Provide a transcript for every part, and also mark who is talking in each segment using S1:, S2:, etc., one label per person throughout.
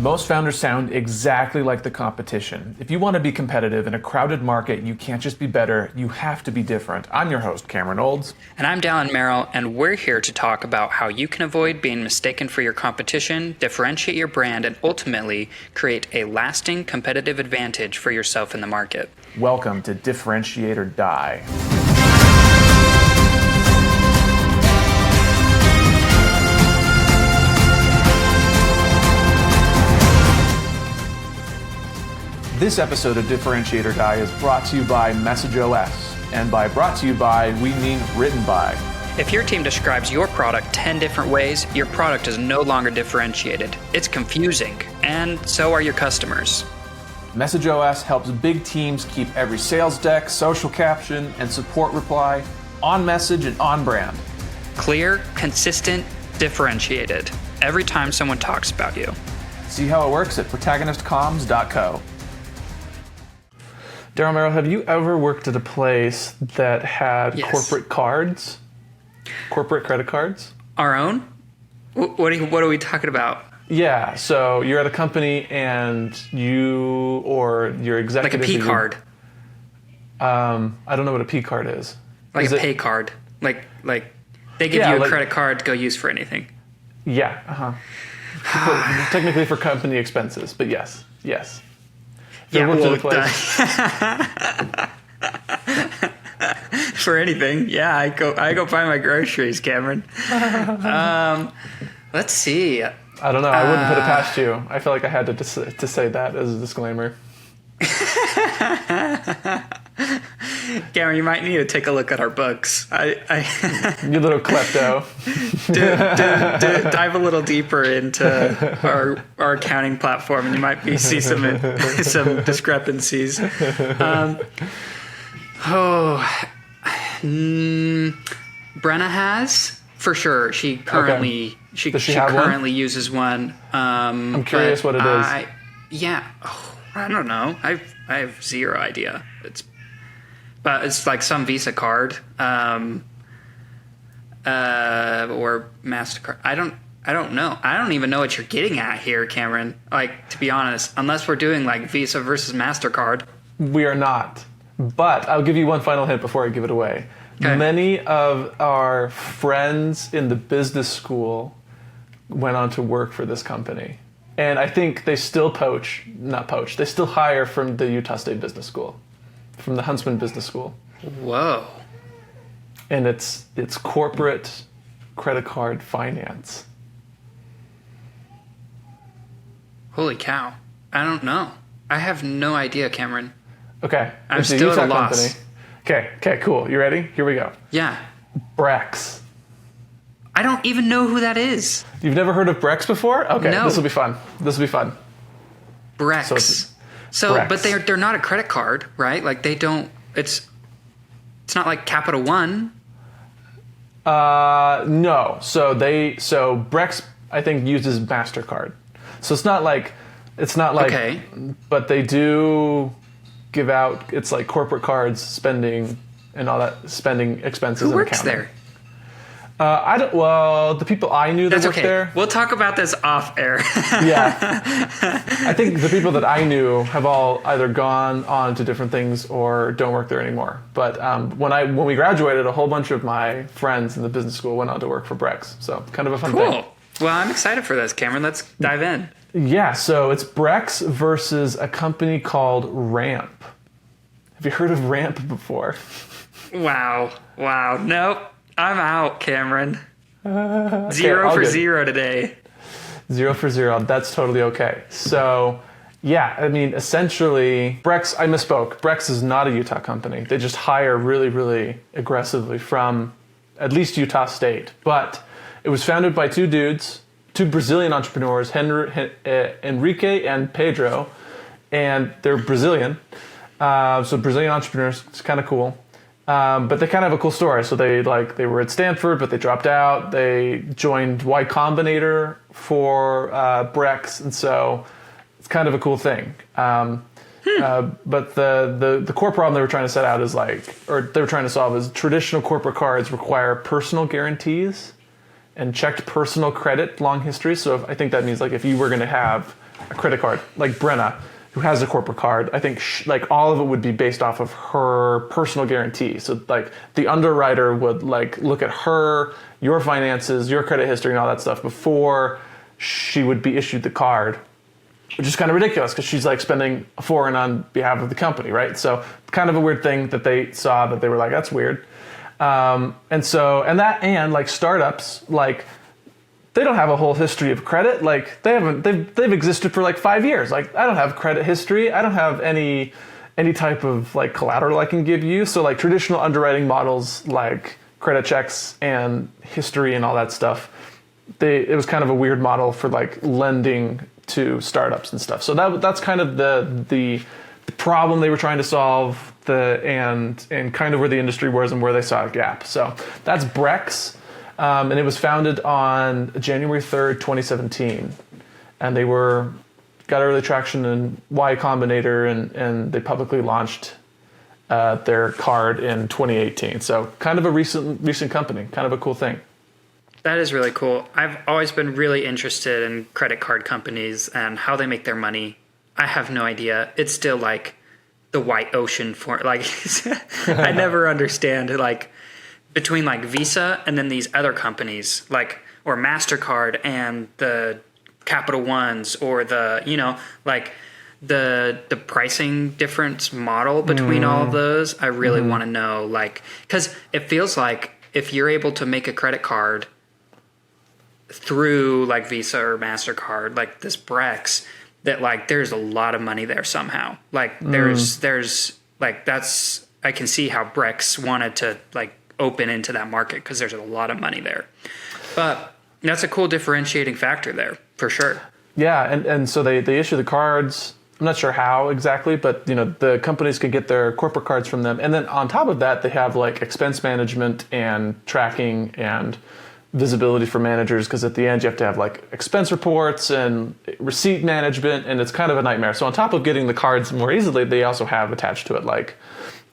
S1: Most founders sound exactly like the competition. If you want to be competitive in a crowded market, you can't just be better, you have to be different. I'm your host, Cameron Olds.
S2: And I'm Dallin Merrill, and we're here to talk about how you can avoid being mistaken for your competition, differentiate your brand, and ultimately create a lasting competitive advantage for yourself in the market.
S1: Welcome to Differentiate or Die. This episode of Differentiate or Die is brought to you by MessageOS. And by brought to you by, we mean written by.
S2: If your team describes your product 10 different ways, your product is no longer differentiated. It's confusing, and so are your customers.
S1: MessageOS helps big teams keep every sales deck, social caption, and support reply on message and on brand.
S2: Clear, consistent, differentiated. Every time someone talks about you.
S1: See how it works at protagonistcomms.co. Daryl Merrill, have you ever worked at a place that had corporate cards? Corporate credit cards?
S2: Our own? What are we talking about?
S1: Yeah, so you're at a company and you or your executive...
S2: Like a P card.
S1: I don't know what a P card is.
S2: Like a pay card. Like they give you a credit card to go use for anything.
S1: Yeah, technically for company expenses, but yes.
S2: Yeah, for anything. Yeah, I go buy my groceries, Cameron. Let's see.
S1: I don't know. I wouldn't put it past you. I feel like I had to say that as a disclaimer.
S2: Cameron, you might need to take a look at our books.
S1: You little klepto.
S2: Dive a little deeper into our accounting platform, and you might see some discrepancies. Brenna has, for sure. She currently uses one.
S1: I'm curious what it is.
S2: I don't know. I have zero idea. But it's like some Visa card, or MasterCard. I don't know. I don't even know what you're getting at here, Cameron. Like, to be honest, unless we're doing like Visa versus MasterCard.
S1: We are not. But I'll give you one final hint before I give it away. Okay. Many of our friends in the business school went on to work for this company. And I think they still they still hire from the Utah State Business School. From the Huntsman Business School.
S2: Whoa.
S1: And it's corporate credit card finance.
S2: Holy cow. I don't know. I have no idea, Cameron.
S1: Okay.
S2: I'm still at a loss.
S1: Okay, cool. You ready? Here we go.
S2: Yeah.
S1: Brex.
S2: I don't even know who that is.
S1: You've never heard of Brex before? Okay,
S2: no.
S1: This will be fun.
S2: Brex.
S1: Brex.
S2: But they're not a credit card, right? Like they don't. It's not like Capital One.
S1: No. So Brex I think uses MasterCard. So it's not like. Okay. But they do give out. It's like corporate cards, spending, and all that spending expenses.
S2: Who
S1: and
S2: works
S1: accounting.
S2: there?
S1: The people I knew that worked there.
S2: We'll talk about this off air.
S1: Yeah. I think the people that I knew have all either gone on to different things or don't work there anymore. But when we graduated, a whole bunch of my friends in the business school went on to work for Brex. So kind of a fun thing.
S2: Cool. Well, I'm excited for this, Cameron. Let's dive in.
S1: Yeah, so it's Brex versus a company called Ramp. Have you heard of Ramp before?
S2: Wow. Nope. I'm out, Cameron. 0 for 0 today.
S1: 0 for 0. That's totally okay. So, yeah, I mean, essentially, Brex, I misspoke. Brex is not a Utah company. They just hire really, really aggressively from at least Utah State. But it was founded by two Brazilian entrepreneurs, Enrique and Pedro, and they're Brazilian. So Brazilian entrepreneurs, it's kind of cool. But they kind of have a cool story. So they were at Stanford, but they dropped out. They joined Y Combinator for Brex, and so it's kind of a cool thing. But the core problem they were trying to set out is they were trying to solve is traditional corporate cards require personal guarantees and checked personal credit long history. So I think that means if you were going to have a credit card, like Brenna, who has a corporate card, I think like all of it would be based off of her personal guarantee. So like the underwriter would like look at your finances, your credit history and all that stuff before she would be issued the card, which is kind of ridiculous because she's like spending a foreign on behalf of the company, right? So kind of a weird thing that they saw that they were like, that's weird. And like startups, like they don't have a whole history of credit. Like they've existed for like 5 years. Like I don't have credit history. I don't have any type of like collateral I can give you. So like traditional underwriting models like credit checks and history and all that stuff, it was kind of a weird model for like lending to startups and stuff. So that's kind of the problem they were trying to solve, and kind of where the industry was and where they saw a gap. So that's Brex, and it was founded on January 3rd, 2017, and they got early traction in Y Combinator, and they publicly launched their card in 2018. So kind of a recent company, kind of a cool thing.
S2: That is really cool. I've always been really interested in credit card companies and how they make their money. I have no idea. It's still like the white ocean for like I never understand like between like Visa and then these other companies like or MasterCard and the Capital Ones or the like the pricing difference model between all of those. I really want to know like because it feels like if you're able to make a credit card through like Visa or MasterCard, like this Brex, that like there's a lot of money there somehow. Like there's like that's I can see how Brex wanted to like open into that market because there's a lot of money there. But that's a cool differentiating factor there for sure.
S1: Yeah, and so they issue the cards. I'm not sure how exactly, but the companies can get their corporate cards from them, and then on top of that, they have like expense management and tracking and visibility for managers, because at the end you have to have like expense reports and receipt management, and it's kind of a nightmare. So on top of getting the cards more easily, they also have attached to it like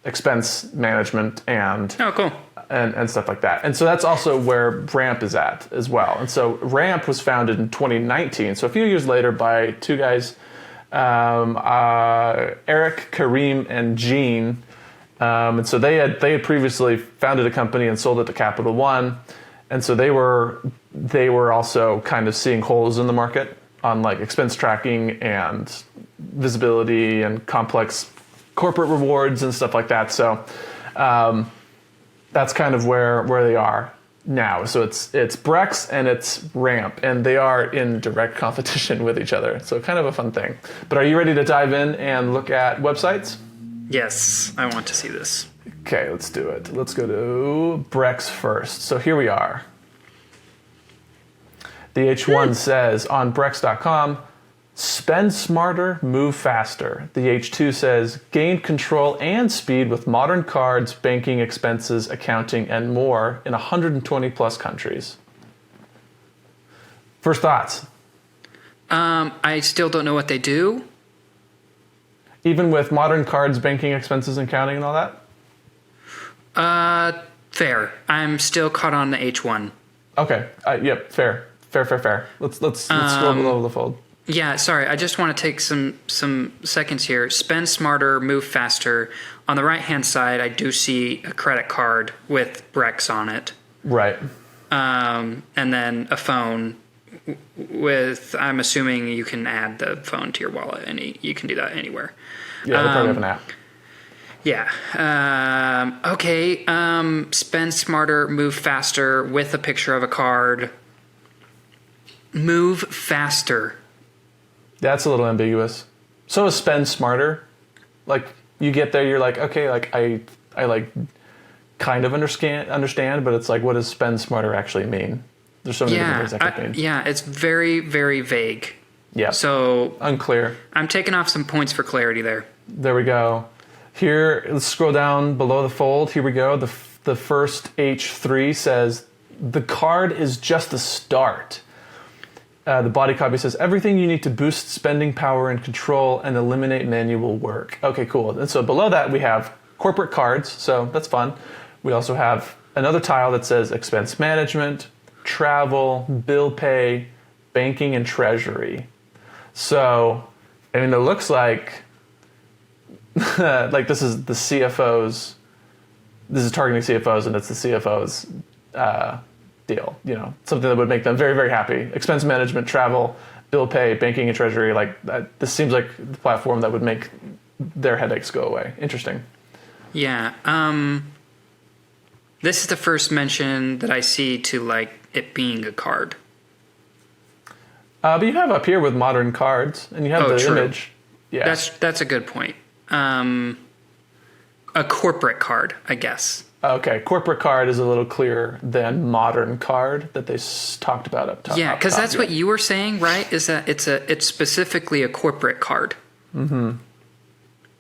S1: expense management and
S2: cool.
S1: and stuff like that. And so that's also where Ramp is at as well. And so Ramp was founded in 2019, so a few years later, by two guys, Eric, Kareem, and Gene. And so they had previously founded a company and sold it to Capital One. And so they were also kind of seeing holes in the market on like expense tracking and visibility and complex corporate rewards and stuff like that. So that's kind of where they are now. So it's Brex and it's Ramp, and they are in direct competition with each other. So kind of a fun thing. But are you ready to dive in and look at websites?
S2: Yes, I want to see this.
S1: Okay, let's do it. Let's go to Brex first. So here we are. The H1 says on Brex.com, spend smarter, move faster. The H2 says, gain control and speed with modern cards, banking, expenses, accounting, and more in 120 plus countries. First thoughts?
S2: I still don't know what they do.
S1: Even with modern cards, banking, expenses, and accounting and all that?
S2: Fair. I'm still caught on the H1.
S1: Okay. Yep. Fair. Let's scroll below the fold.
S2: Yeah. Sorry. I just want to take some seconds here. Spend smarter, move faster. On the right hand side, I do see a credit card with Brex on it.
S1: Right.
S2: And then a phone with. I'm assuming you can add the phone to your wallet, and you can do that anywhere.
S1: Yeah. They probably have an app.
S2: Yeah. Okay. Spend smarter, move faster with a picture of a card. Move faster.
S1: That's a little ambiguous. So is spend smarter. Like you get there, you're like, okay, like I like kind of understand, but it's like, what does spend smarter actually mean? There's so many different things that could mean.
S2: Yeah, it's very, very vague.
S1: Yeah.
S2: So
S1: unclear.
S2: I'm taking off some points for clarity there.
S1: There we go. Here, let's scroll down below the fold. Here we go. The first H3 says, the card is just the start. The body copy says, everything you need to boost spending power and control and eliminate manual work. Okay, cool. And so below that, we have corporate cards. So that's fun. We also have another tile that says expense management, travel, bill pay, banking, and treasury. So, I mean, it looks like like this is the CFO's. This is targeting CFOs, and it's the CFO's deal. You know, something that would make them very, very happy. Expense management, travel, bill pay, banking and treasury. Like that, this seems like the platform that would make their headaches go away. Interesting.
S2: Yeah. This is the first mention that I see to like it being a card.
S1: But you have up here with modern cards, and you have the
S2: true.
S1: image. Yeah,
S2: That's a good point. A corporate card, I guess.
S1: okay. Corporate card is a little clearer than modern card that they talked about up top.
S2: Yeah, because that's what you were saying, right? Is that it's specifically a corporate card.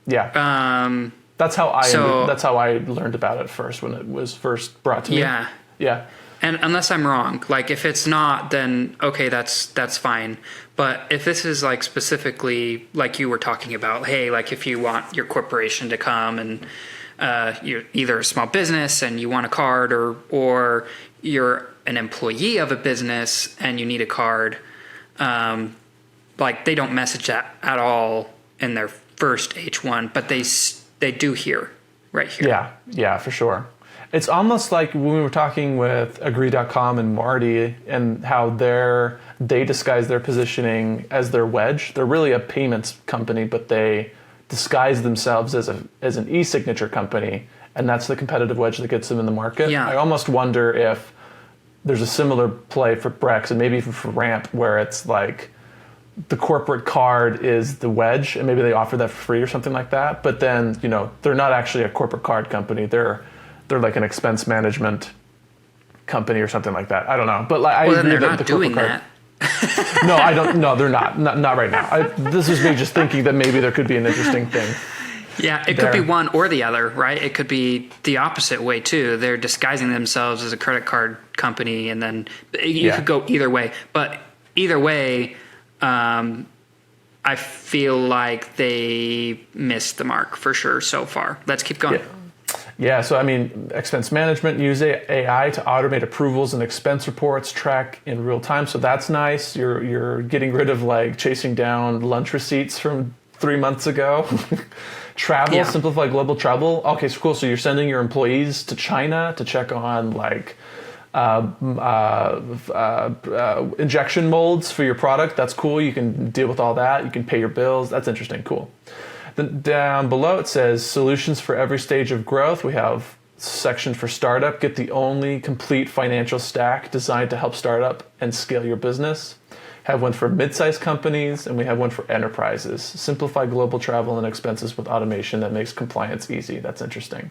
S1: Yeah. That's how I learned about it first when it was first brought to me.
S2: Yeah.
S1: Yeah.
S2: And unless I'm wrong, like if it's not, then okay, that's fine. But if this is like specifically like you were talking about, hey, like if you want your corporation to come and you're either a small business and you want a card, or you're an employee of a business and you need a card, like they don't message that at all in their first H1, but they do here, right here.
S1: Yeah, for sure. It's almost like when we were talking with Agree.com and Marty and how they disguise their positioning as their wedge. They're really a payments company, but they disguise themselves as an e-signature company, and that's the competitive wedge that gets them in the market.
S2: Yeah.
S1: I almost wonder if there's a similar play for Brex and maybe even for Ramp, where it's like the corporate card is the wedge, and maybe they offer that for free or something like that. But then, you know, they're not actually a corporate card company. They're like an expense management company or something like that. I don't know, but like, I agree
S2: they're
S1: that
S2: not
S1: the
S2: doing
S1: corporate card.
S2: that.
S1: No, I don't. No, they're not right now. This is me just thinking that maybe there could be an interesting thing.
S2: Yeah, it could be one or the other, right? It could be the opposite way too. They're disguising themselves as a credit card company, and then you could go either way. But either way, I feel like they missed the mark for sure so far. Let's keep going.
S1: Yeah, so I mean, expense management, use AI to automate approvals and expense reports, track in real time. So that's nice. You're getting rid of like chasing down lunch receipts from 3 months ago. Travel, simplify global travel. Okay, so cool. So you're sending your employees to China to check on like injection molds for your product. That's cool. You can deal with all that. You can pay your bills. That's interesting. Cool. Then down below it says solutions for every stage of growth. We have a section for startup. Get the only complete financial stack designed to help startup and scale your business. Have one for mid-sized companies, and we have one for enterprises. Simplify global travel and expenses with automation that makes compliance easy. That's interesting.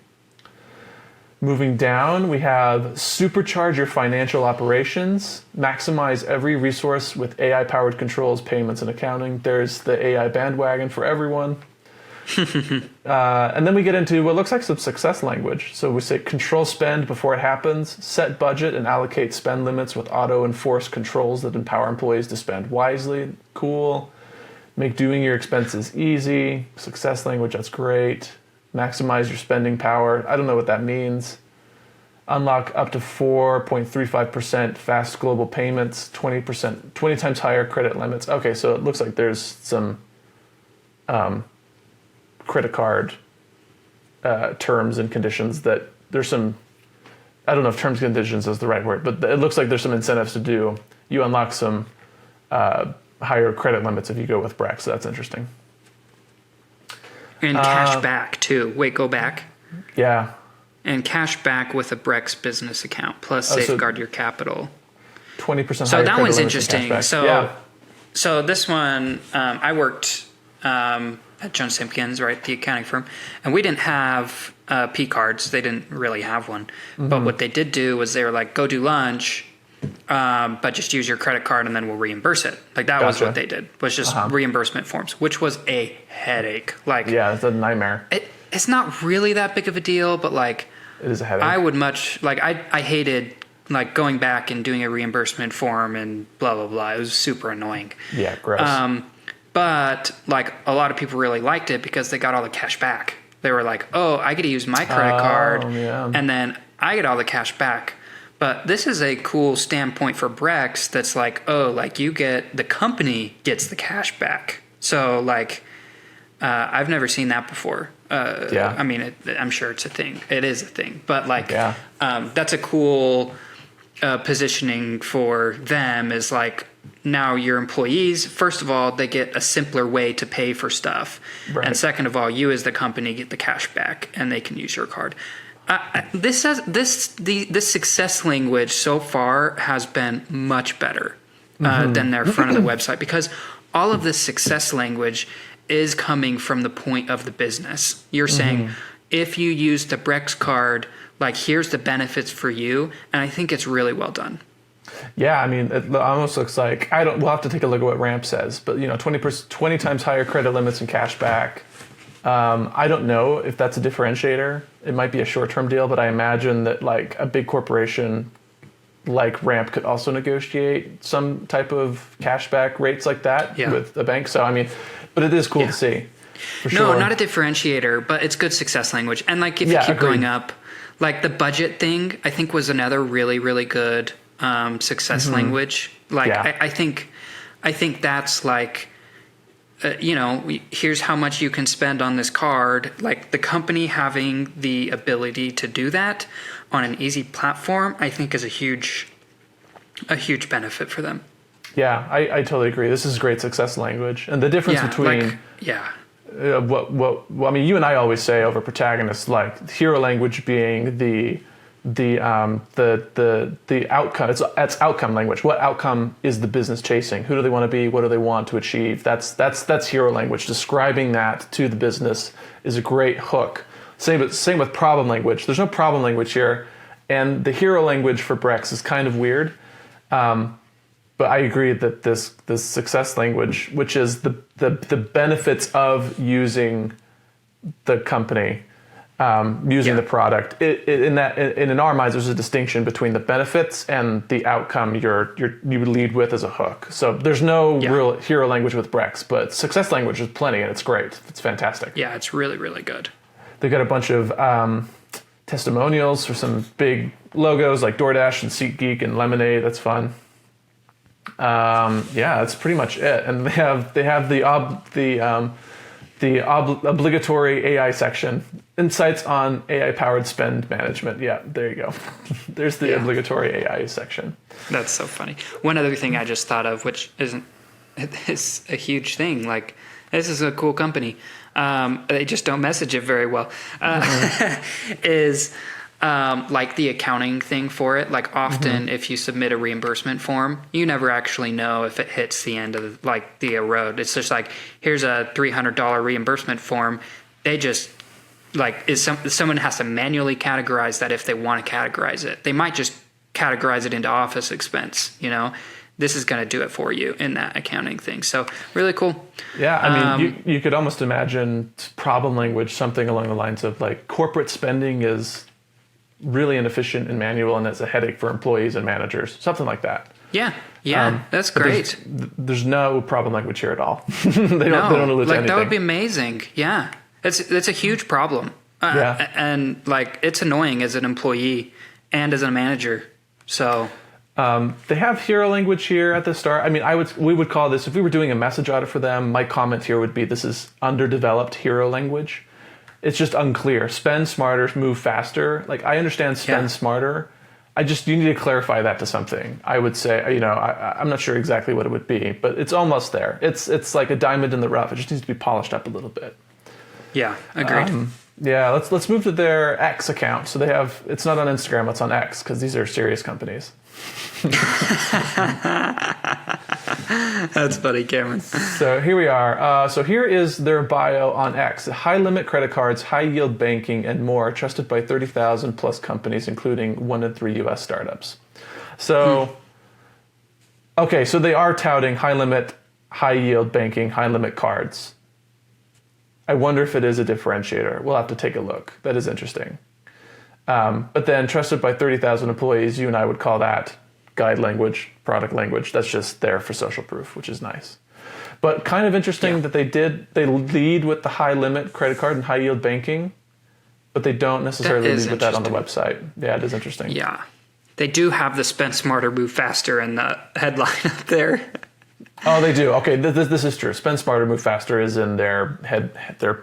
S1: Moving down, we have supercharge your financial operations, maximize every resource with AI-powered controls, payments, and accounting. There's the AI bandwagon for everyone. And then we get into what looks like some success language. So we say control spend before it happens, set budget and allocate spend limits with auto-enforced controls that empower employees to spend wisely. Cool. Make doing your expenses easy. Success language, that's great. Maximize your spending power. I don't know what that means. Unlock up to 4.35% fast global payments, 20%, 20 times higher credit limits. Okay, so it looks like there's some credit card terms and conditions that there's some, I don't know if terms and conditions is the right word, but it looks like there's some incentives to do. You unlock some higher credit limits if you go with Brex, so that's interesting.
S2: And cash back too. Wait, go back.
S1: Yeah.
S2: And cash back with a Brex business account, plus safeguard your capital.
S1: 20% higher.
S2: So that one's
S1: limits and
S2: interesting.
S1: cashback.
S2: So this one, I worked at Jones Simpkins, right, the accounting firm, and we didn't have P cards. They didn't really have one. Mm-hmm. But what they did do was they were like, go do lunch, but just use your credit card and then we'll reimburse it. Like that was what they did, was just reimbursement forms, which was a headache. Like,
S1: yeah, it's a nightmare.
S2: It's not really that big of a deal, but like,
S1: it is a headache.
S2: I would much, like, I hated like going back and doing a reimbursement form and blah, blah, blah. It was super annoying.
S1: Yeah, gross.
S2: But like a lot of people really liked it because they got all the cash back. They were like, oh, I get to use my credit card and then I get all the cash back. But this is a cool standpoint for Brex that's like, oh, like the company gets the cash back. So like, I've never seen that before. I mean, I'm sure it's a thing. It is a thing. But like, that's a cool positioning for them is like, now your employees, first of all, they get a simpler way to pay for stuff. Right. And second of all, you as the company get the cash back and they can use your card. This success language so far has been much better than their front of the website, because all of this success language is coming from the point of the business. You're saying, if you use the Brex card, like here's the benefits for you. And I think it's really well done.
S1: Yeah, I mean, it almost looks like, we'll have to take a look at what Ramp says, but 20 times higher credit limits and cash back. I don't know if that's a differentiator. It might be a short-term deal, but I imagine that like a big corporation like Ramp could also negotiate some type of cashback rates like that with a bank. So, I mean, but it is cool to see. For sure.
S2: No, not a differentiator, but it's good success language. And like if you keep going up, like the budget thing, I think was another really, really good success language. Like I think that's like, here's how much you can spend on this card. Like the company having the ability to do that on an easy platform, I think is a huge benefit for them.
S1: Yeah, I totally agree. This is great success language, and the difference between I mean, you and I always say over protagonists, like hero language being the outcome. It's outcome language. What outcome is the business chasing? Who do they want to be? What do they want to achieve? That's hero language. Describing that to the business is a great hook. Same with problem language. There's no problem language here, and the hero language for Brex is kind of weird. But I agree that this success language, which is the benefits of using the company, using the product, in our minds, there's a distinction between the benefits and the outcome you lead with as a hook. So there's no real hero language with Brex, but success language is plenty, and it's great. It's fantastic.
S2: Yeah, it's really, really good.
S1: They've got a bunch of testimonials for some big logos like DoorDash and SeatGeek and Lemonade. That's fun. That's pretty much it. And they have the obligatory AI section, insights on AI powered spend management. Yeah, there you go. There's the obligatory AI section.
S2: That's so funny. One other thing I just thought of, which is a huge thing. Like, this is a cool company. They just don't message it very well. Is like the accounting thing for it. Like often if you submit a reimbursement form, you never actually know if it hits the end of the road. It's just like, here's a $300 reimbursement form. They just someone has to manually categorize that if they want to categorize it. They might just categorize it into office expense, This is going to do it for you in that accounting thing. So really cool.
S1: Yeah, I mean, you could almost imagine problem language, something along the lines of like corporate spending is really inefficient and manual and it's a headache for employees and managers, something like that.
S2: Yeah, that's great.
S1: There's no problem language here at all. They don't allude to anything.
S2: That would be amazing. Yeah, it's a huge problem. And like it's annoying as an employee and as a manager. So.
S1: They have hero language here at the start. I mean, we would call this, if we were doing a message audit for them, my comment here would be, this is underdeveloped hero language. It's just unclear. Spend smarter, move faster. Like, I understand spend smarter. You need to clarify that to something. I would say, I'm not sure exactly what it would be, but it's almost there. It's like a diamond in the rough. It just needs to be polished up a little bit.
S2: Yeah, agreed.
S1: Let's move to their X account. So it's not on Instagram, it's on X, because these are serious companies.
S2: That's funny, Cameron.
S1: So here we are. So here is their bio on X. High limit credit cards, high yield banking, and more, trusted by 30,000 plus companies, including 1 in 3 US startups. So, okay, so they are touting high limit, high yield banking, high limit cards. I wonder if it is a differentiator. We'll have to take a look. That is interesting. But then trusted by 30,000 employees, you and I would call that guide language, product language. That's just there for social proof, which is nice. But kind of interesting that they lead with the high limit credit card and high yield banking, but they don't necessarily lead with that on the website. Yeah, it is interesting.
S2: Yeah. They do have the spend smarter, move faster in the headline up there.
S1: Oh, they do. Okay, this is true. Spend smarter, move faster is in their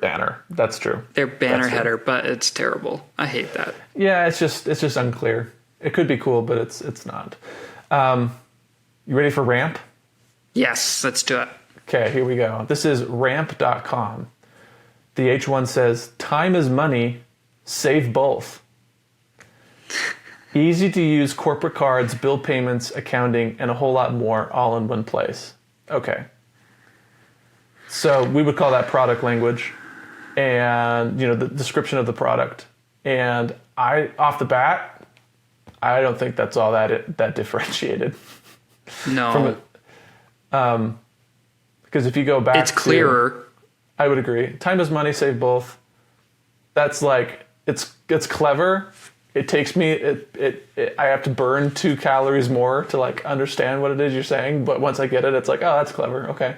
S1: banner. That's true.
S2: Their banner header, but it's terrible. I hate that.
S1: Yeah, it's just unclear. It could be cool, but it's not. You ready for Ramp?
S2: Yes, let's do it.
S1: Okay, here we go. This is ramp.com. The H1 says, time is money, save both. Easy to use corporate cards, bill payments, accounting, and a whole lot more all in one place. Okay. So we would call that product language and, the description of the product. And off the bat, I don't think that's all that differentiated.
S2: No.
S1: Because if you go back,
S2: it's clearer.
S1: I would agree. Time is money, save both. That's like, it's clever. It takes me, I have to burn 2 calories more to like understand what it is you're saying. But once I get it, it's like, oh, that's clever. Okay.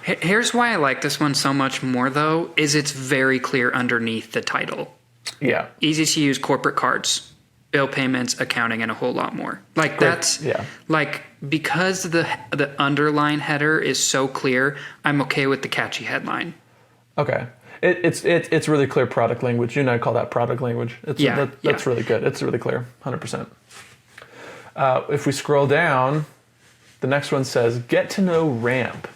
S2: Here's why I like this one so much more though, is it's very clear underneath the title.
S1: Yeah.
S2: Easy to use corporate cards, bill payments, accounting, and a whole lot more. Like
S1: Great.
S2: that's,
S1: yeah.
S2: Like because the underline header is so clear, I'm okay with the catchy headline.
S1: Okay. It's really clear product language. You and I call that product language. That's really good. It's really clear, 100%. If we scroll down, the next one says, get to know Ramp.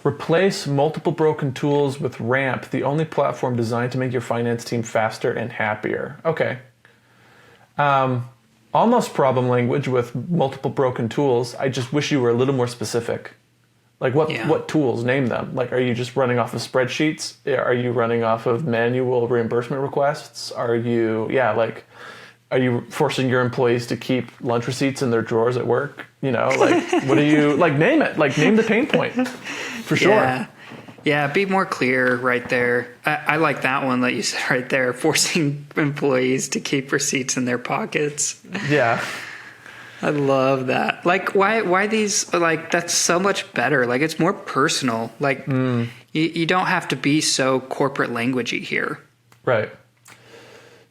S1: Replace multiple broken tools with Ramp, the only platform designed to make your finance team faster and happier. Okay. Almost problem language with multiple broken tools. I just wish you were a little more specific. Like what tools? Name them. Like, are you just running off of spreadsheets? Are you running off of manual reimbursement requests? Are you forcing your employees to keep lunch receipts in their drawers at work? Like, what are you, like, name it. Like, name the pain point for sure.
S2: Yeah, be more clear right there. I like that one that you said right there, forcing employees to keep receipts in their pockets.
S1: Yeah.
S2: I love that. Like, why these, like, that's so much better. Like, it's more personal. Like, you don't have to be so corporate languagey here.
S1: Right.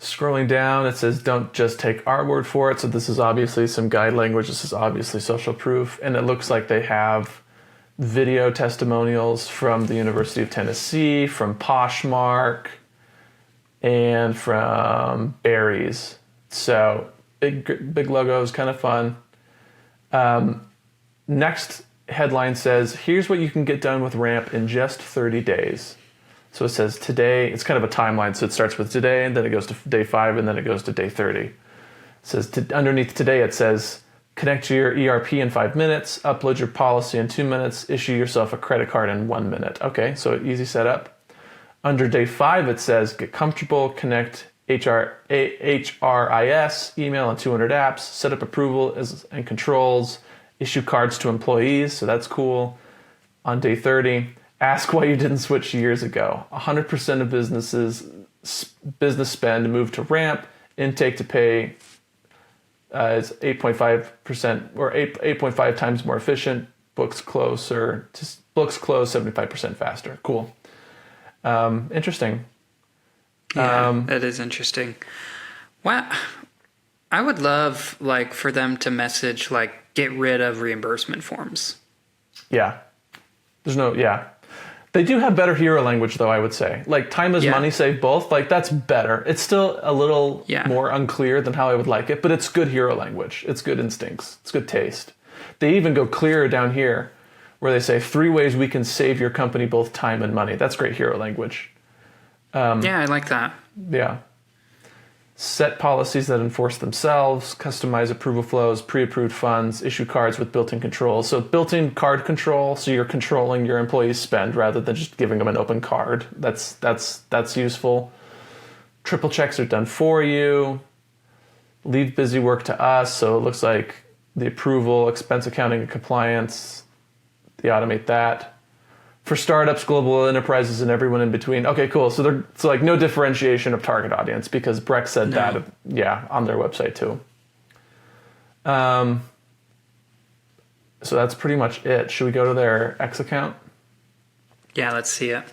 S1: Scrolling down, it says, don't just take our word for it. So this is obviously some guide language. This is obviously social proof. And it looks like they have video testimonials from the University of Tennessee, from Poshmark, and from Barry's. So big logos, kind of fun. Next headline says, here's what you can get done with Ramp in just 30 days. So it says today, it's kind of a timeline. So it starts with today, and then it goes to day 5, and then it goes to day 30. It says underneath today, it says, connect to your ERP in 5 minutes, upload your policy in 2 minutes, issue yourself a credit card in 1 minute. Okay, so easy setup. Under day 5, it says, get comfortable, connect HRIS, email and 200 apps, set up approval and controls, issue cards to employees, so that's cool. On day 30, ask why you didn't switch years ago. 100% of business spend moved to Ramp, intake to pay is 8.5% or 8.5 times more efficient, books close 75% faster. Cool. Interesting.
S2: Yeah, that is interesting. Wow. I would love, like, for them to message, like, get rid of reimbursement forms.
S1: Yeah. They do have better hero language, though, I would say. Like, time is money, save both. Like, that's better. It's still a little more unclear than how I would like it, but it's good hero language. It's good instincts. It's good taste. They even go clearer down here where they say 3 ways we can save your company both time and money. That's great hero language.
S2: I like that.
S1: Yeah. Set policies that enforce themselves, customize approval flows, pre-approved funds, issue cards with built-in controls. So built-in card control, so you're controlling your employees' spend rather than just giving them an open card. That's useful. Triple checks are done for you. Leave busy work to us. So it looks like the approval, expense accounting, and compliance, they automate that. For startups, global enterprises, and everyone in between. Okay, cool. So it's like no differentiation of target audience because Brex said that, on their website too. So that's pretty much it. Should we go to their X account?
S2: Yeah, let's see it.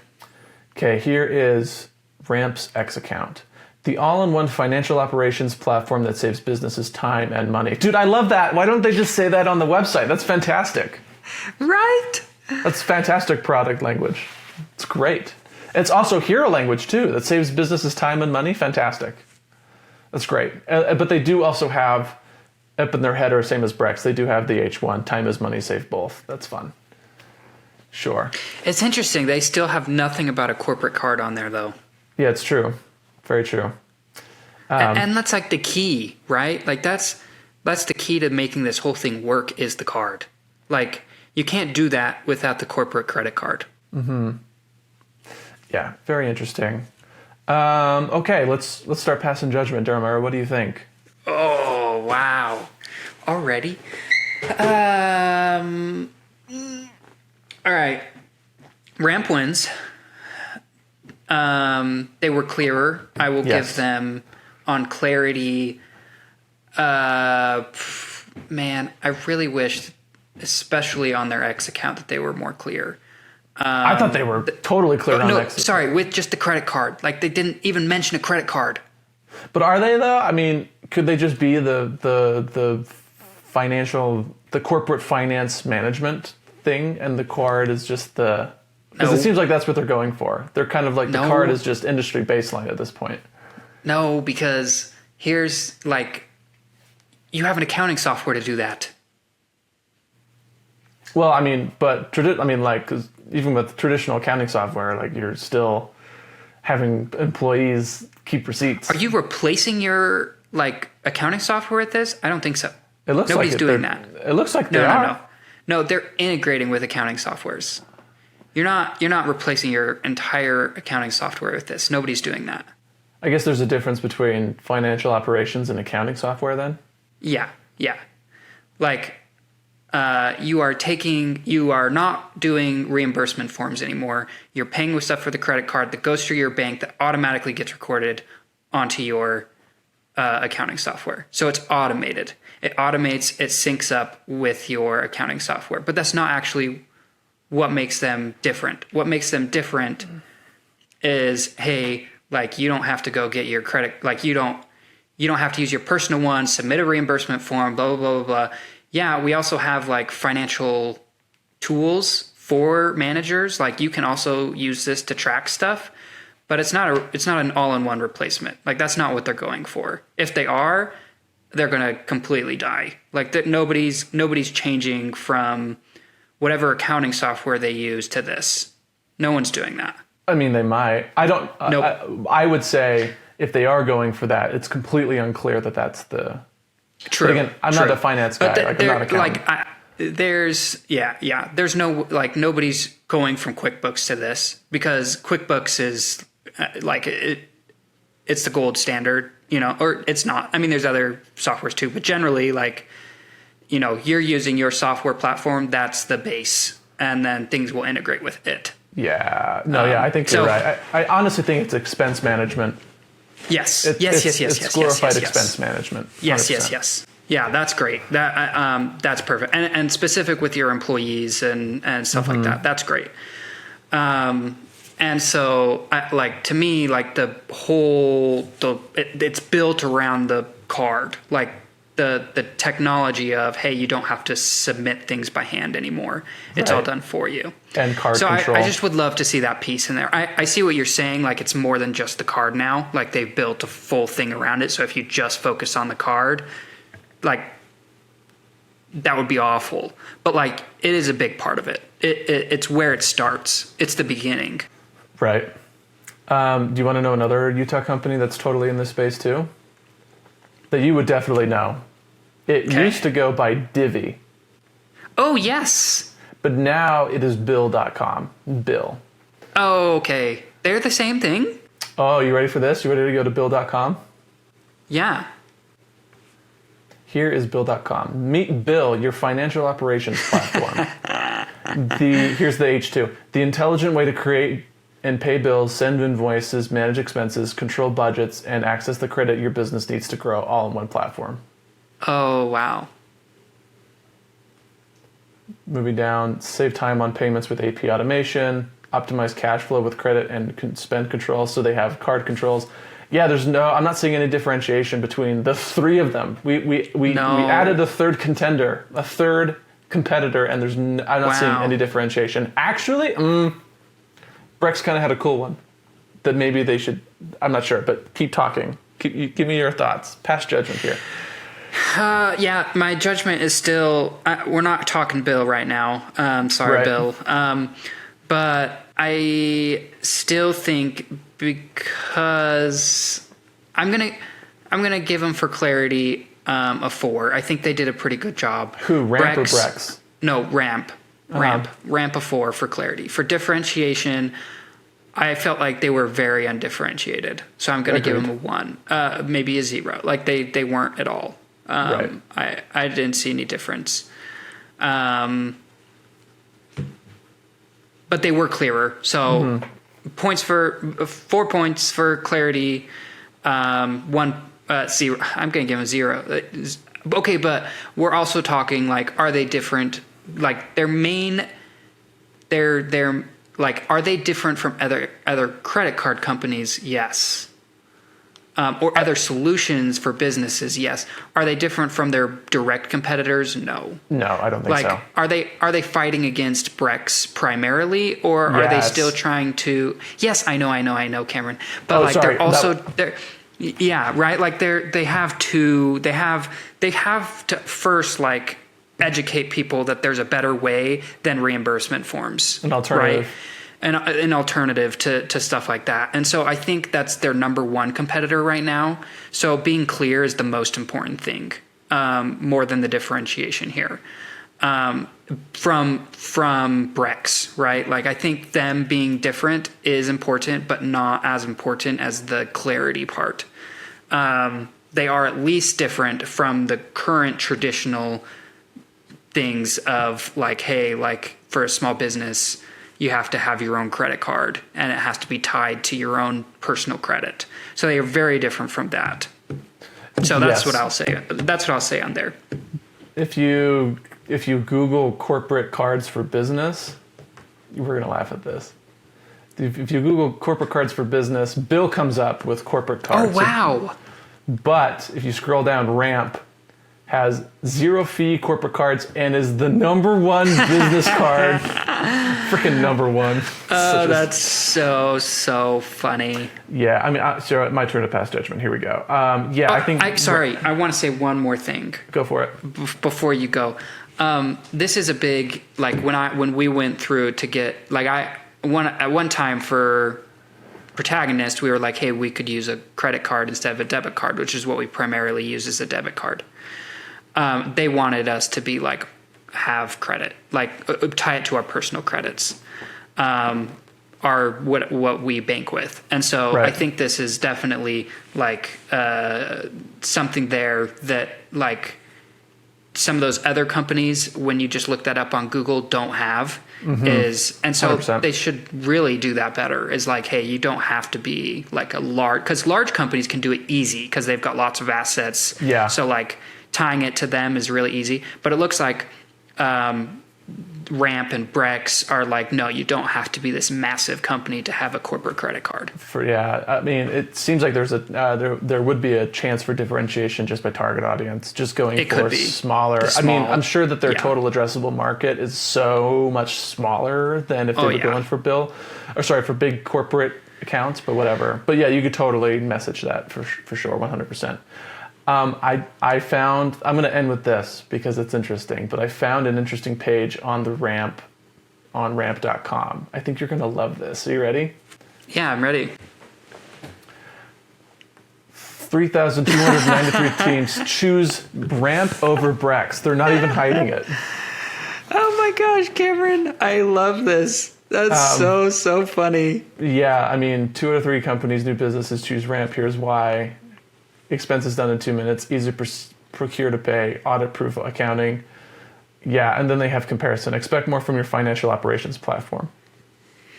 S1: Okay, here is Ramp's X account. The all-in-one financial operations platform that saves businesses time and money. Dude, I love that. Why don't they just say that on the website? That's fantastic.
S2: Right?
S1: That's fantastic product language. It's great. It's also hero language too. That saves businesses time and money. Fantastic. That's great. But they do also have, up in their header, same as Brex, they do have the H1, time is money, save both. That's fun. Sure.
S2: It's interesting. They still have nothing about a corporate card on there, though.
S1: Yeah, it's true. Very true.
S2: And that's like the key, right? Like that's the key to making this whole thing work is the card. Like you can't do that without the corporate credit card.
S1: Mm-hmm. Yeah, very interesting. Okay, let's start passing judgment, Dermer. What do you think?
S2: Oh, wow. Already? All right. Ramp wins. They were clearer. I will give them on clarity. Man, I really wish, especially on their X account, that they were more clear.
S1: I thought they were totally clear on X.
S2: Sorry, with just the credit card. Like they didn't even mention a credit card.
S1: But are they though? I mean, could they just be the financial, the corporate finance management thing, and the card is just the? Because it seems like that's what they're going for. They're kind of like the card is just industry baseline at this point. No,
S2: because here's like, you have an accounting software to do that.
S1: Well, I mean, but like, 'cause even with traditional accounting software, like you're still having employees keep receipts.
S2: Are you replacing your like accounting software with this? I don't think so.
S1: It looks
S2: Nobody's
S1: like
S2: doing that.
S1: It looks like they are.
S2: No, they're integrating with accounting softwares. You're not replacing your entire accounting software with this. Nobody's doing that.
S1: I guess there's a difference between financial operations and accounting software then?
S2: Yeah. Like you are not doing reimbursement forms anymore. You're paying with stuff for the credit card that goes through your bank that automatically gets recorded onto your accounting software. So it's automated. It automates, it syncs up with your accounting software. But that's not actually what makes them different. What makes them different is, hey, like you don't have to go get your credit, like you don't have to use your personal one, submit a reimbursement form, blah, blah, blah, blah, blah. Yeah, we also have like financial tools for managers. Like you can also use this to track stuff, but it's not an all-in-one replacement. Like that's not what they're going for. If they are, they're going to completely die. Like that nobody's changing from whatever accounting software they use to this. No one's doing that.
S1: I mean, they might. I don't. Nope. I would say if they are going for that, it's completely unclear that that's the.
S2: True.
S1: But again, I'm not a finance guy.
S2: But
S1: I'm not an accountant.
S2: There's no like nobody's going from QuickBooks to this because QuickBooks is it's the gold standard, or it's not. I mean, there's other softwares too, but generally, like, you're using your software platform. That's the base, and then things will integrate with it.
S1: Yeah. No. I think you're right. I honestly think it's expense management.
S2: Yes.
S1: It's glorified expense management. 100%.
S2: Yes. Yeah, that's great. That's perfect. And specific with your employees and stuff like that. That's great. And so, to me, like it's built around the card, like the technology of, hey, you don't have to submit things by hand anymore. It's all done for you.
S1: And card control.
S2: I just would love to see that piece in there. I see what you're saying. Like it's more than just the card now. Like they've built a full thing around it. So if you just focus on the card, like that would be awful. But like it is a big part of it. It's where it starts. It's the beginning.
S1: Right. Do you want to know another Utah company that's totally in this space too? That you would definitely know. It used to go by Divvy.
S2: Oh, yes.
S1: But now it is Bill.com. Bill.
S2: Oh, okay. They're the same thing?
S1: Oh, you ready for this? You ready to go to Bill.com?
S2: Yeah.
S1: Here is Bill.com. Meet Bill, your financial operations platform. Here's the H2. The intelligent way to create and pay bills, send invoices, manage expenses, control budgets, and access the credit your business needs to grow all in one platform.
S2: Oh, wow.
S1: Moving down, save time on payments with AP automation, optimize cash flow with credit and spend controls, so they have card controls. Yeah, I'm not seeing any differentiation between the three of them. We added a third contender, a third competitor, and I'm not seeing any differentiation. Actually, Brex kind of had a cool one that maybe they should, I'm not sure, but keep talking. Give me your thoughts. Pass judgment here.
S2: Yeah, my judgment is still, we're not talking Bill right now. Sorry,
S1: Right.
S2: Bill. But I still think, because I'm gonna give them, for clarity, a 4. I think they did a pretty good job.
S1: Who, Ramp or Brex?
S2: No, Ramp. Ramp a 4 for clarity. For differentiation, I felt like they were very undifferentiated. So I'm going to give them a 1, maybe a 0. Like they weren't at all.
S1: Right.
S2: I didn't see any difference. But they were clearer. So 4 points for clarity, 1, 0. I'm going to give them a 0. Okay, but we're also talking, like, are they different? Like, they're like, are they different from other credit card companies? Yes. Or other solutions for businesses? Yes. Are they different from their direct competitors? No.
S1: No, I don't think so.
S2: Are they fighting against Brex primarily, or are they still trying to? Yes, I know, Cameron. But they're also yeah, right. Like they have to first, like, educate people that there's a better way than reimbursement forms.
S1: An alternative.
S2: Right? An alternative to stuff like that. And so I think that's their number one competitor right now. So being clear is the most important thing, more than the differentiation here. From Brex, right? Like, I think them being different is important, but not as important as the clarity part. They are at least different from the current traditional things of, like, hey, like, for a small business, you have to have your own credit card and it has to be tied to your own personal credit. So they are very different from that. So that's what I'll say. That's what I'll say on there.
S1: If you Google corporate cards for business, we're gonna laugh at this. If you Google corporate cards for business, Bill comes up with corporate cards.
S2: Oh, wow.
S1: But if you scroll down, Ramp has 0 fee corporate cards and is the number one business card. Freaking number one.
S2: Oh, that's so funny.
S1: Yeah, I mean, so my turn to pass judgment. Here we go. I think.
S2: I want to say one more thing.
S1: Go for it.
S2: Before you go. This is a big, like, when we went through to get, like, at one time for Protagonist, we were like, hey, we could use a credit card instead of a debit card, which is what we primarily use as a debit card. They wanted us to be, like, have credit, like, tie it to our personal credits, what we bank with. And so I think this is definitely, like, something there that, like, some of those other companies, when you just look that up on Google, don't have. And so 100%. They should really do that better, is like, hey, you don't have to be, like, because large companies can do it easy because they've got lots of assets. Yeah. So, like, tying it to them is really easy. But it looks like Ramp and Brex are like, no, you don't have to be this massive company to have a corporate credit card.
S1: I mean, it seems like there's there would be a chance for differentiation just by target audience, just going for smaller. I mean, I'm sure that their total addressable market is so much smaller than if they were going for for big corporate accounts, but whatever. But yeah, you could totally message that for sure, 100%. I found, I'm going to end with this because it's interesting, but I found an interesting page on the Ramp, on ramp.com. I think you're going to love this. Are you ready?
S2: Yeah, I'm ready.
S1: 3,293 teams choose Ramp over Brex. They're not even hiding it.
S2: Oh my gosh, Cameron. I love this. That's so funny.
S1: Yeah, I mean, 2 out of 3 companies, new businesses choose Ramp. Here's why. Expenses done in 2 minutes, easy to procure to pay, audit-proof accounting. Yeah, and then they have comparison. Expect more from your financial operations platform.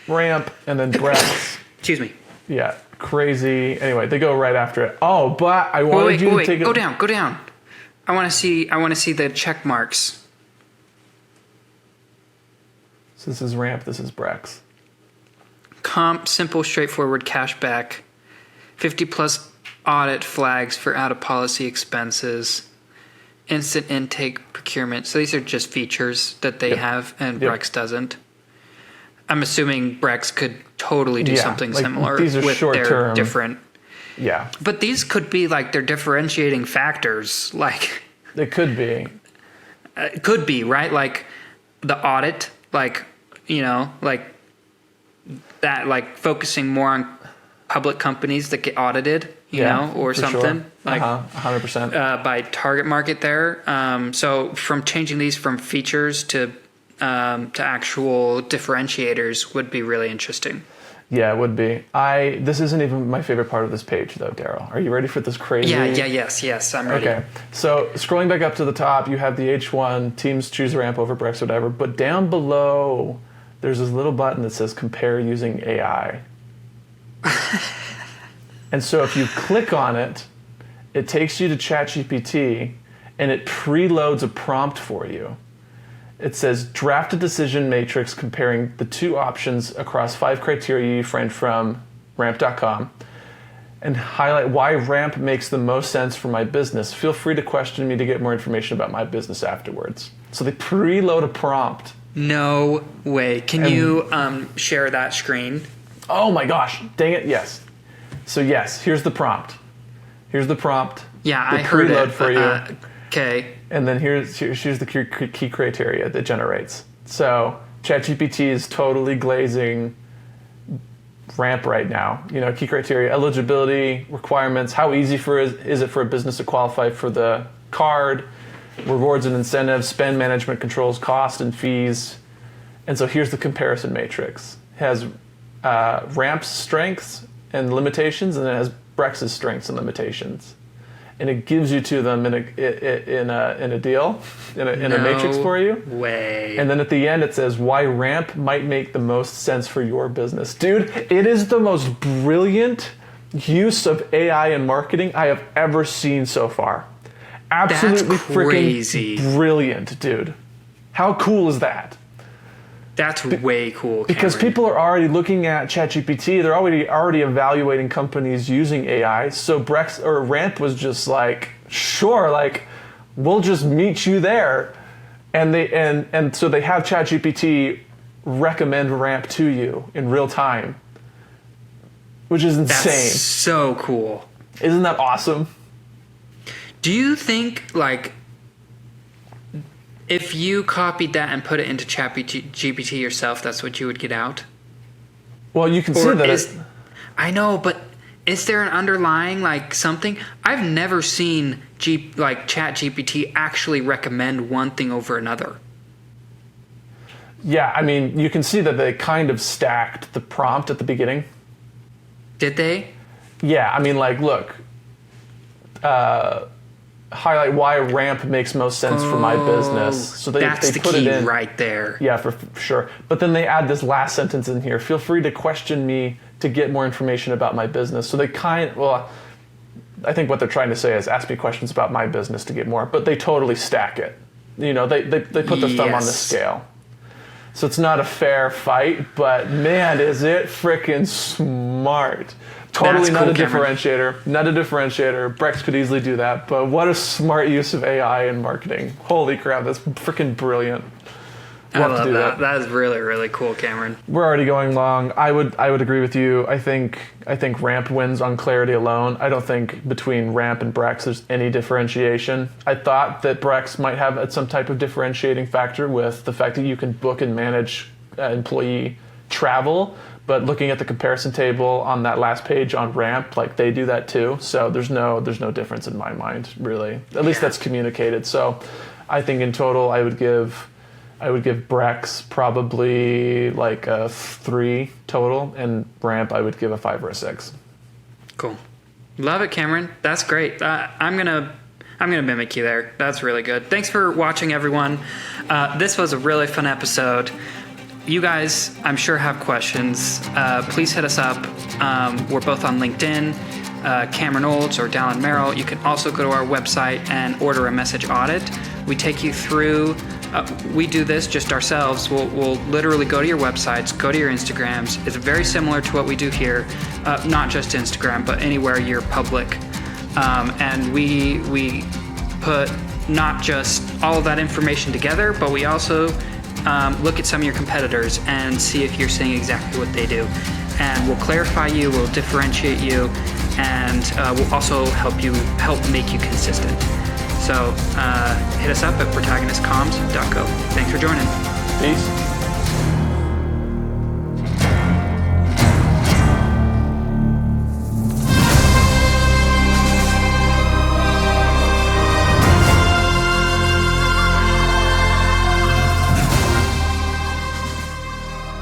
S1: Ramp, and then Brex.
S2: Excuse me.
S1: Yeah, crazy. Anyway, they go right after it. Oh, but I wanted you to take it.
S2: Go down. I want to see the check marks.
S1: So this is Ramp, this is Brex.
S2: Comp, simple, straightforward, cash back. 50 plus audit flags for out of policy expenses, instant intake procurement. So these are just features that they have, and Brex doesn't. I'm assuming Brex could totally do something similar
S1: these are
S2: with their
S1: short-term,
S2: different.
S1: Yeah.
S2: But these could be like their differentiating factors. Like
S1: It could be.
S2: it could be, right? Like the audit, like, you know, like that, like focusing more on public companies that get audited, you know, or something.
S1: Sure.
S2: Like
S1: 100%.
S2: by target market there. So from changing these from features to actual differentiators would be really interesting.
S1: Yeah, it would be. This isn't even my favorite part of this page, though, Daryl. Are you ready for this crazy?
S2: Yes, I'm ready.
S1: Okay, so scrolling back up to the top, you have the H1, teams choose ramp over Brex, whatever, but down below, there's this little button that says compare using AI. And so if you click on it, it takes you to ChatGPT, and it preloads a prompt for you. It says, draft a decision matrix comparing the two options across 5 criteria you find from ramp.com and highlight why ramp makes the most sense for my business. Feel free to question me to get more information about my business afterwards. So they preload a prompt.
S2: No way. Can you share that screen?
S1: Oh my gosh, dang it, yes. So yes, here's the prompt. Here's the prompt.
S2: Yeah, I heard it.
S1: For you.
S2: Okay.
S1: And then here's the key criteria that generates. So ChatGPT is totally glazing ramp right now. You know, key criteria, eligibility, requirements, how easy is it for a business to qualify for the card, rewards and incentives, spend management controls, cost and fees. And so here's the comparison matrix. It has ramp's strengths and limitations, and then it has Brex's strengths and limitations. And it gives you to them in a deal, in a matrix for you.
S2: Way.
S1: And then at the end it says why ramp might make the most sense for your business. Dude, it is the most brilliant use of AI in marketing I have ever seen so far. Absolutely freaking brilliant, dude. How cool is that?
S2: That's way cool, Cameron.
S1: Because people are already looking at ChatGPT. They're already evaluating companies using AI. So Brex or Ramp was just like, sure, like we'll just meet you there, and so they have ChatGPT recommend Ramp to you in real time, which is insane.
S2: That's so cool.
S1: Isn't that awesome?
S2: Do you think like, if you copied that and put it into ChatGPT yourself, that's what you would get out?
S1: Well, you can see that.
S2: I know, but is there an underlying like something? I've never seen ChatGPT actually recommend one thing over another.
S1: Yeah, I mean, you can see that they kind of stacked the prompt at the beginning.
S2: Did they?
S1: Yeah, I mean, like, look. Highlight why ramp makes most sense for my business. So they
S2: that's the
S1: put
S2: key
S1: it in
S2: right there.
S1: Yeah, for sure. But then they add this last sentence in here. Feel free to question me to get more information about my business. So they I think what they're trying to say is ask me questions about my business to get more. But they totally stack it. You know, they put the thumb on the scale. So it's not a fair fight, but man, is it freaking smart. Totally not a differentiator. Not a differentiator. Brex could easily do that, but what a smart use of AI in marketing. Holy crap, that's freaking brilliant.
S2: I love that. That is really, really cool, Cameron.
S1: We're already going long. I would agree with you. I think Ramp wins on clarity alone. I don't think between Ramp and Brex there's any differentiation. I thought that Brex might have some type of differentiating factor with the fact that you can book and manage employee travel. But looking at the comparison table on that last page on Ramp, like they do that too. So there's no difference in my mind, really. At least that's communicated. So I think in total I would give Brex probably like a 3 total, and Ramp I would give a 5 or a 6.
S2: Cool. Love it, Cameron. That's great. I'm gonna mimic you there. That's really good. Thanks for watching, everyone. This was a really fun episode. You guys, I'm sure, have questions. Please hit us up. We're both on LinkedIn, Cameron Olds or Dallin Merrill. You can also go to our website and order a message audit. We take you through, we do this just ourselves. We'll literally go to your websites, go to your Instagrams. It's very similar to what we do here, not just Instagram, but anywhere you're public. and we put not just all of that information together, but we also look at some of your competitors and see if you're saying exactly what they do. And we'll clarify you, we'll differentiate you, and we'll also help make you consistent. So hit us up at protagonistcomms.co. Thanks for joining.
S1: Peace.